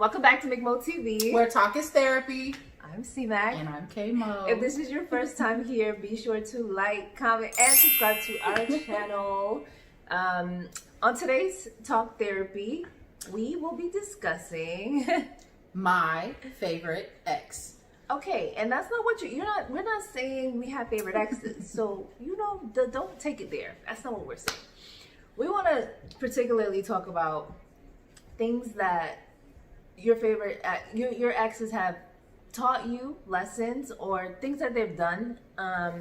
Welcome back to McMoTV. Where talk is therapy. I'm C-Mac. And I'm K-Mo. If this is your first time here, be sure to like, comment, and subscribe to our channel. On today's Talk Therapy, we will be discussing my favorite ex. Okay, and that's not what we're not saying we have favorite exes. So, don't take it there. That's not what we're saying. We want to particularly talk about things that your favorite, your exes have taught you, lessons, or things that they've done that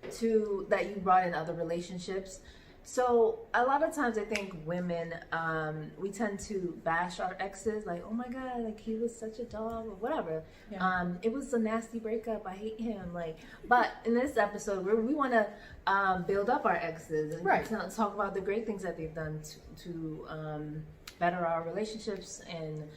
you brought in other relationships. So a lot of times I think women, we tend to bash our exes, like, oh my God, like he was such a dog or whatever. Yeah. It was a nasty breakup. I hate him. But in this episode, we want to build up our exes and talk about the great things that they've done to better our relationships and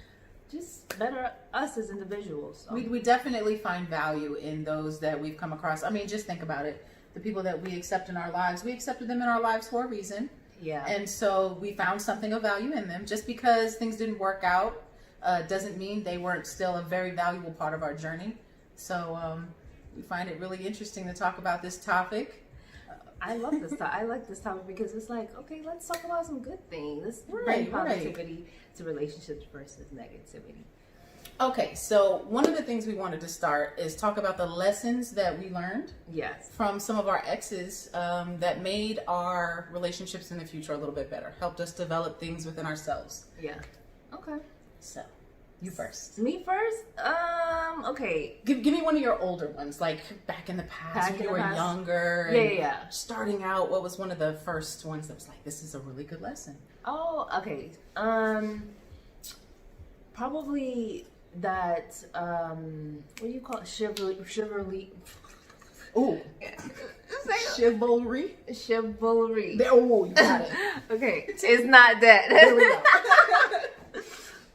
just better us as individuals. So. We definitely find value in those that we've come across. I mean, just think about it. The people that we accept in our lives, we accepted them in our lives for a reason. Yeah. And so we found something of value in them. Just because things didn't work out doesn't mean they weren't still a very valuable part of our journey. So we find it really interesting to talk about this topic. I love this topic. I like this topic because it's like, okay, let's talk about some good things. Let's bring positivity to relationships versus negativity. Okay, so one of the things we wanted to start is talk about the lessons that we learned from some of our exes that made our relationships in the future a little bit better, helped us develop things within ourselves. Yeah. Okay. So, you first. Me first? Okay. Give me one of your older ones, like back in the past when you were younger. Yeah. Starting out, what was one of the first ones that was like, this is a really good lesson? Oh, okay. Probably that, what do you call it? Chivalry. Ooh. Chivalry? Chivalry. Oh, you got it. Okay. It's not that. There we go.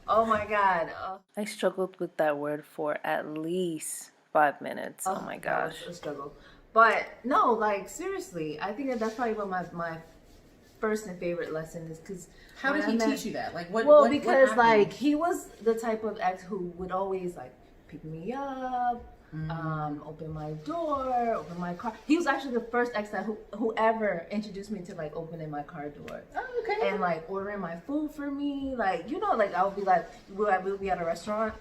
Oh my God. I struggled with that word for at least 5 minutes. Oh my gosh. A struggle. But no, like seriously, I think that's probably what my first and favorite lesson is, because how did he teach you that? Like what? Well, because like he was the type of ex who would always like pick me up, open my door, open my car. He was actually the first ex that whoever introduced me to like opening my car door. Oh, okay. And like ordering my food for me, like like I would be like we'll be at a restaurant.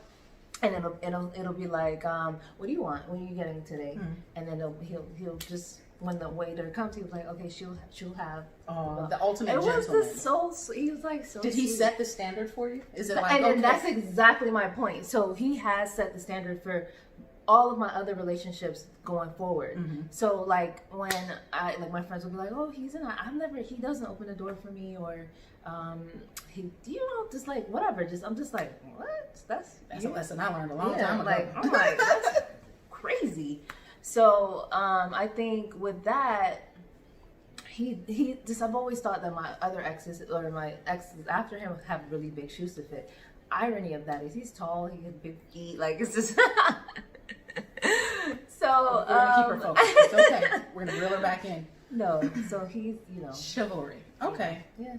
And it'll be like, what do you want? What are you getting today? And then he'll just, when the waiter comes, he was like, okay, she'll have. Oh, the ultimate gentleman. It was just he was like so. Did he set the standard for you? Is it like? And that's exactly my point. So he has set the standard for all of my other relationships going forward. So like when my friends will be like, oh, he doesn't open the door for me, or just like whatever. I'm just like, what? That's a lesson I learned a long time ago. I'm like, that's crazy. So I think with that, I've always thought that my other exes or my exes after him have really big shoes to fit. Irony of that is he's tall, he has big feet, like it's just. So we're gonna keep her focused. It's okay. We're gonna reel her back in. No, so he's chivalry. Okay. Yeah.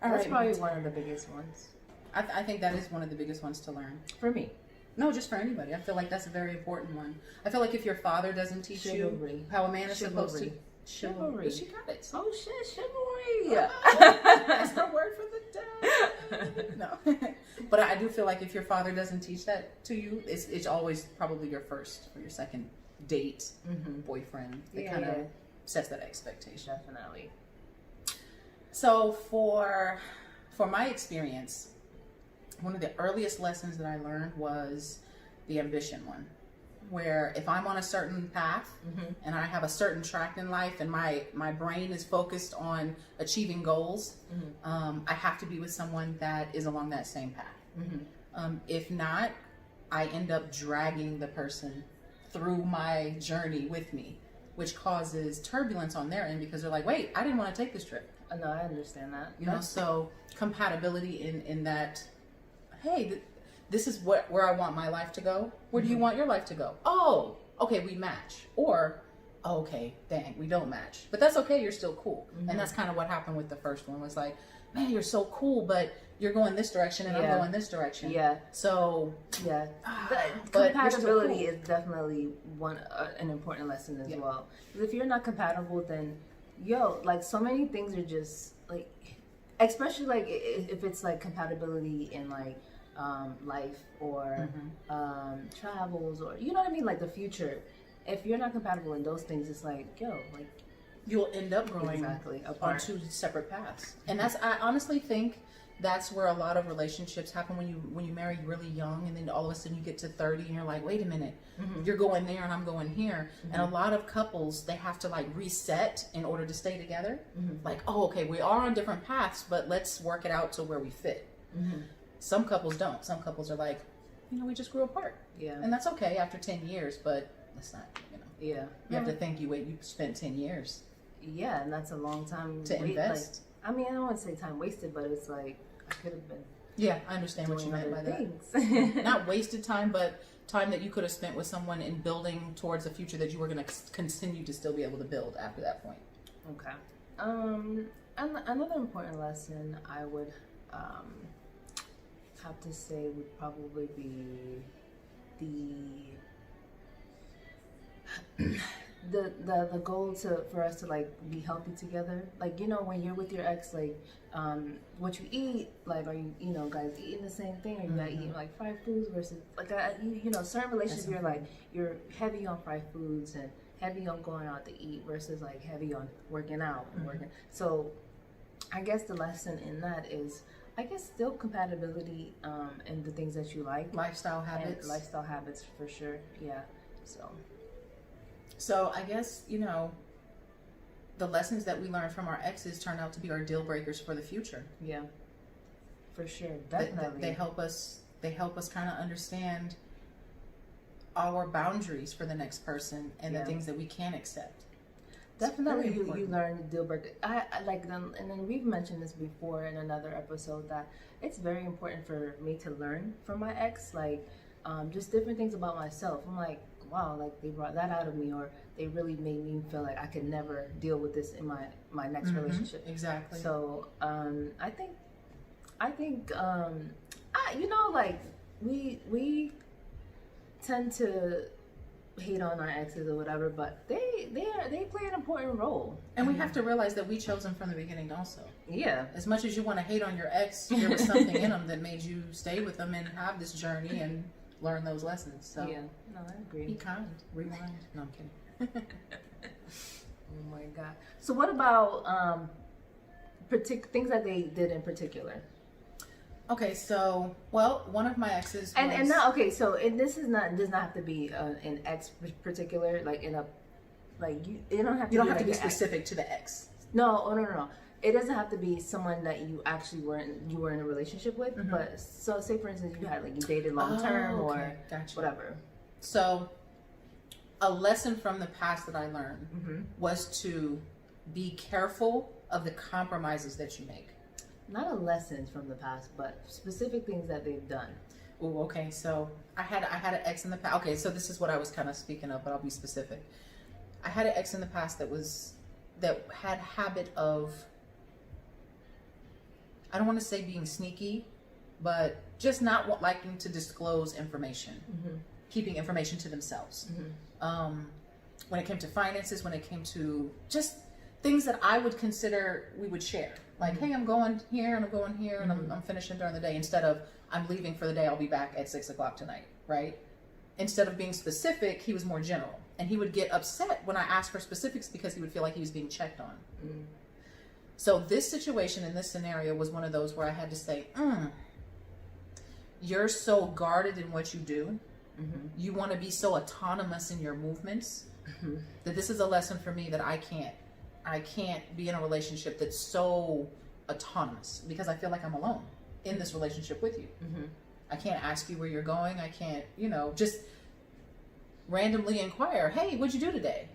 That's probably one of the biggest ones. I think that is one of the biggest ones to learn. For me. No, just for anybody. I feel like that's a very important one. I feel like if your father doesn't teach you how a man is supposed to. Chivalry. She got it. Oh shit, chivalry. That's her word for the day. No. But I do feel like if your father doesn't teach that to you, it's always probably your first or your second date, boyfriend. That kind of sets that expectation. Definitely. So for my experience, one of the earliest lessons that I learned was the ambition one, where if I'm on a certain path and I have a certain track in life and my brain is focused on achieving goals, I have to be with someone that is along that same path. If not, I end up dragging the person through my journey with me, which causes turbulence on their end because they're like, wait, I didn't want to take this trip. No, I understand that. So compatibility in that, hey, this is where I want my life to go. Where do you want your life to go? Oh, okay, we match. Or, oh, okay, dang, we don't match. But that's okay, you're still cool. And that's kind of what happened with the first one. Was like, man, you're so cool, but you're going this direction and I'm going this direction. Yeah. So yeah, but compatibility you're still cool. is definitely an important lesson as well. Because if you're not compatible, then like so many things are just like, especially like if it's like compatibility in like life or travels, or you know what I mean, like the future. If you're not compatible in those things, it's like like you'll end up going on two separate paths. And I honestly think that's where a lot of relationships happen when you marry really young, and then all of a sudden you get to 30 and you're like, wait a minute, you're going there and I'm going here. And a lot of couples, they have to like reset in order to stay together. Like, oh, okay, we are on different paths, but let's work it out to where we fit. Some couples don't. Some couples are like, we just grew apart. Yeah. And that's okay after 10 years, but that's not, Yeah. You have to think you spent 10 years. Yeah, and that's a long time to invest. Like, I mean, I don't want to say time wasted, but it's like I could have been. Yeah, I understand what you meant by that. Not wasted time, but time that you could have spent with someone in building towards a future that you were going to continue to still be able to build after that point. Okay. And another important lesson I would have to say would probably be the goal for us to like be healthy together. Like, when you're with your ex, like what you eat, like, are you guys eating the same thing, or you guys eating like fried foods versus like certain relationships you're like you're heavy on fried foods and heavy on going out to eat versus like heavy on working out and working. So I guess the lesson in that is, I guess, still compatibility in the things that you like. Lifestyle habits. Lifestyle habits for sure. Yeah. So I guess, the lessons that we learned from our exes turned out to be our deal breakers for the future. Yeah. For sure. Definitely. They help us kind of understand our boundaries for the next person and the things that we can accept. Definitely, you learn the deal breaker. I like them, and then we've mentioned this before in another episode, that it's very important for me to learn from my ex, like just different things about myself. I'm like, wow, like they brought that out of me, or they really made me feel like I could never deal with this in my next relationship. Exactly. So I think like we tend to hate on our exes or whatever, but they play an important role, and we have to realize that we chose them from the beginning also. Yeah. As much as you want to hate on your ex, there was something in them that made you stay with them and have this journey and learn those lessons. So yeah, no, I agree. Be kind, rewind. No, I'm kidding. Oh my god. So what about things that they did in particular? Okay, so one of my exes and now this does not have to be an ex particular, like in a like you don't have to be specific to the ex. No. It doesn't have to be someone that you actually were in a relationship with. But so say for instance you dated long term or whatever. So a lesson from the past that I learned was to be careful of the compromises that you make. Not a lessons from the past, but specific things that they've done. Oh, okay. So I had an ex in the past. Okay, so this is what I was kind of speaking of, but I'll be specific. I had an ex in the past that had habit of, I don't want to say being sneaky, but just not liking to disclose information, keeping information to themselves. When it came to finances, when it came to just things that I would consider we would share. Like, hey, I'm going here and I'm going here and I'm finishing during the day, instead of I'm leaving for the day, I'll be back at 6 o'clock tonight, right? Instead of being specific, he was more general. And he would get upset when I asked for specifics because he would feel like he was being checked on. So this situation in this scenario was one of those where I had to say, you're so guarded in what you do. You want to be so autonomous in your movements that this is a lesson for me that I can't be in a relationship that's so autonomous, because I feel like I'm alone in this relationship with you. I can't ask you where you're going. I can't, just randomly inquire, hey, what'd you do today?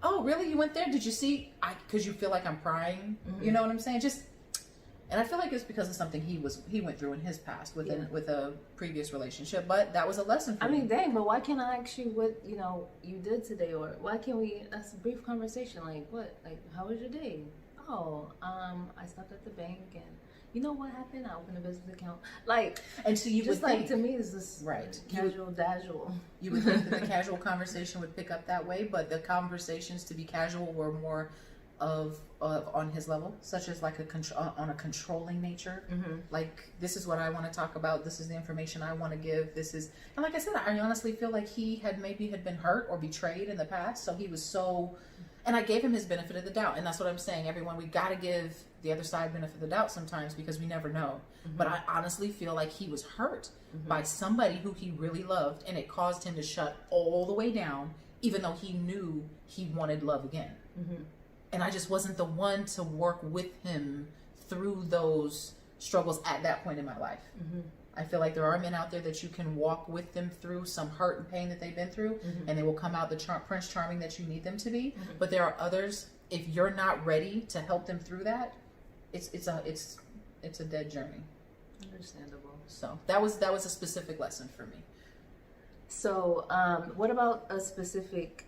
Oh, really? You went there? Did you see? Because you feel like I'm prying. You know what I'm saying? Just And I feel like it's because of something he went through in his past with Yeah. with a previous relationship. But that was a lesson for I me. mean, dang, but why can't I ask you what, you know, you did today? Or why can't we, that's a brief conversation. Like, what? Like, how was your day? Oh, I stopped at the bank and you know what happened? I opened a business account. Like, And so you just would like, think, to me, it's this right. casual, dazzle. You would think that the casual conversation would pick up that way, but the conversations to be casual were more of on his level, such as like on a controlling nature. Mm-hmm. Like, this is what I want to talk about. This is the information I want to give. This is, and like I said, I honestly feel like he had been hurt or betrayed in the past, so he was so. And I gave him his benefit of the doubt, and that's what I'm saying. Everyone, we got to give the other side benefit of the doubt sometimes because we never know. Mm-hmm. But I honestly feel like he was hurt by somebody who he really loved, and it caused him to shut all the way down, even though he knew he wanted love again. Mm-hmm. And I just wasn't the one to work with him through those struggles at that point in my life. Mm-hmm. I feel like there are men out there that you can walk with them through some hurt and pain that they've been through, and they will come out the Prince Charming that you need them to be. But there are others, if you're not ready to help them through that, it's a dead journey. Understandable. So that was a specific lesson for me. So, what about a specific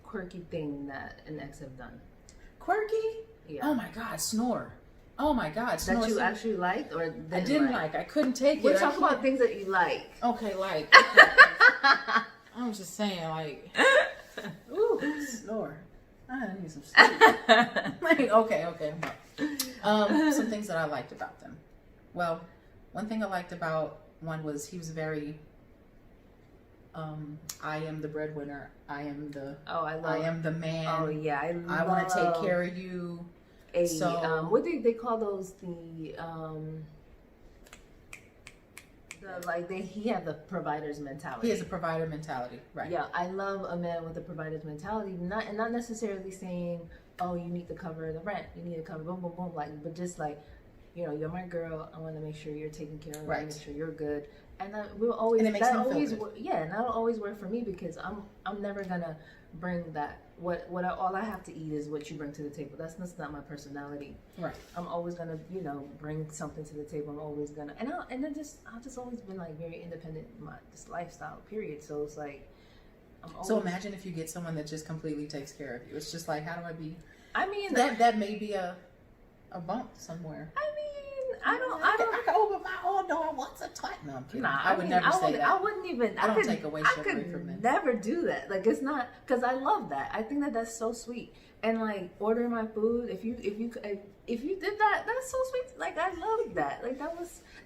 quirky thing that an ex have done? Quirky? Yeah. Oh my God, snore. Oh my God, snore. That you actually liked or I didn't like. I couldn't take We're it. talking about things that you like. Okay, like. I'm just saying, like. Ooh, snore. I need some sleep. Like, okay, I'm up. Some things that I liked about them. Well, one thing I liked about one was he was very. I am the breadwinner. I am the. Oh, I am the man. Oh yeah, I want to take care of you. So what do they call those? He had the provider's mentality. He has a provider mentality, right? Yeah, I love a man with a provider's mentality. Not necessarily saying, oh, you need to cover the rent, you need to cover boom, boom, boom, like, but just like, you know, you're my girl. I want to make sure you're taken care of. Right. Make sure you're good. And we'll always. And it makes that him feel always. good. Yeah, and that'll always work for me because I'm never gonna bring that. All I have to eat is what you bring to the table. That's not my personality. Right. I'm always gonna, bring something to the table. I'm always gonna, I've just always been like very independent in this lifestyle. Period. So it's like, So imagine if you get someone that just completely takes care of you. It's just like, how do I be? I mean, that may be a bump somewhere. I can open my own door once or twice. No, I'm kidding. Nah, I would never say that. I wouldn't even. I don't take away I shit away could from men. never do that. Like, it's not because I love that. I think that that's so sweet. And like ordering my food, if you did that, that's so sweet. Like, I love that. Like,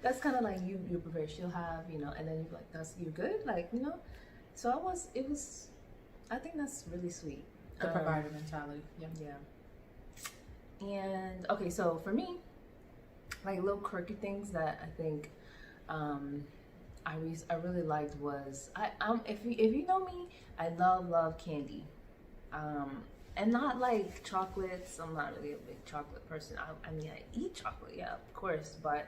that's kind of like you prepare. She'll have, and then you're like, that's you good, like, So I think that's really sweet. The provider mentality. Yeah. Yeah. And okay, so for me, like little quirky things that I think I really liked was if you know me, I love candy, and not like chocolates. I'm not really a big chocolate person. I mean I eat chocolate, yeah, of course, but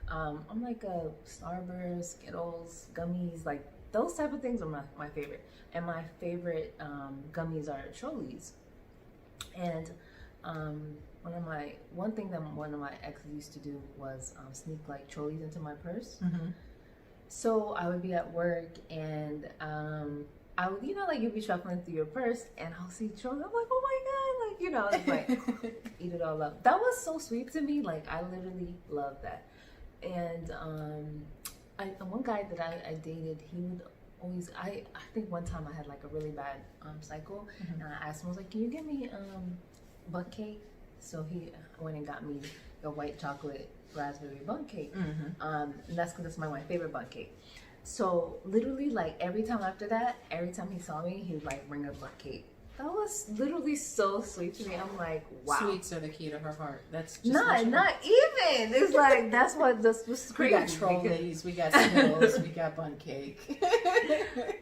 I'm like a Starburst, Skittles, gummies, like those type of things are my favorite. And my favorite gummies are Cholies, and one thing that one of my exes used to do was sneak like Cholies into my purse. Mm-hmm. So I would be at work and I would, like you'd be shuffling through your purse and I'll see Cholies. I'm like, oh my God, like, it's like eat it all up. That was so sweet to me. Like, I literally love that. And one guy that I dated, he would always, I think one time I had like a really bad cycle, and I asked him, I was like, can you get me butt cake? So he went and got me the white chocolate raspberry bun cake. And that's because that's my favorite bun cake. So literally, like every time after that, every time he saw me, he would like bring a bun cake. That was literally so sweet to me. I'm like, wow. Sweets are the key to her heart. That's just not even. It's like that's what's crazy. We got Trolleys, we got Skittles, we got bun cake.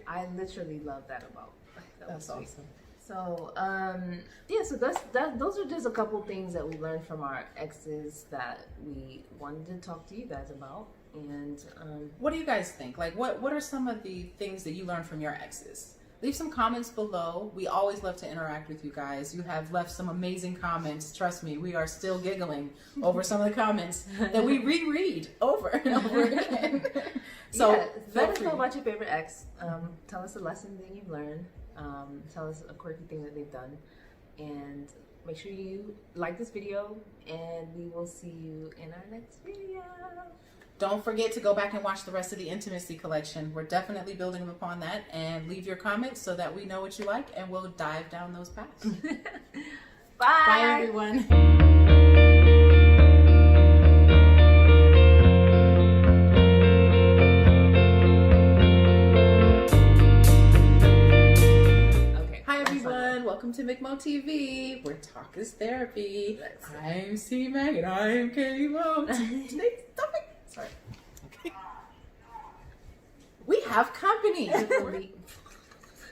I literally love that about. That's awesome. So yeah, so those are just a couple things that we learned from our exes that we wanted to talk to you guys about. And what do you guys think? Like, what are some of the things that you learned from your exes? leave some comments below. We always love to interact with you guys. You have left some amazing comments. Trust me, we are still giggling over some of the comments that we reread over and over again. So yeah, let us know about your favorite ex. Tell us a lesson that you've learned. Tell us a quirky thing that they've done. And make sure you like this video, and we will see you in our next video. Don't forget to go back and watch the rest of the Intimacy collection. We're definitely building upon that. And leave your comments so that we know what you like, and we'll dive down those paths. Bye. Bye, everyone. Welcome to McMoTV, where talk is therapy. I'm C-Mag and I'm K-Mo. Today's topic. Sorry. Okay. We have company.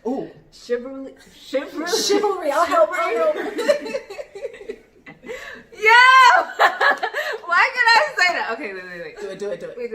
Ooh. Chivalry. I'll help. Yeah! Why can I say that? Okay, wait. Do it. Wait.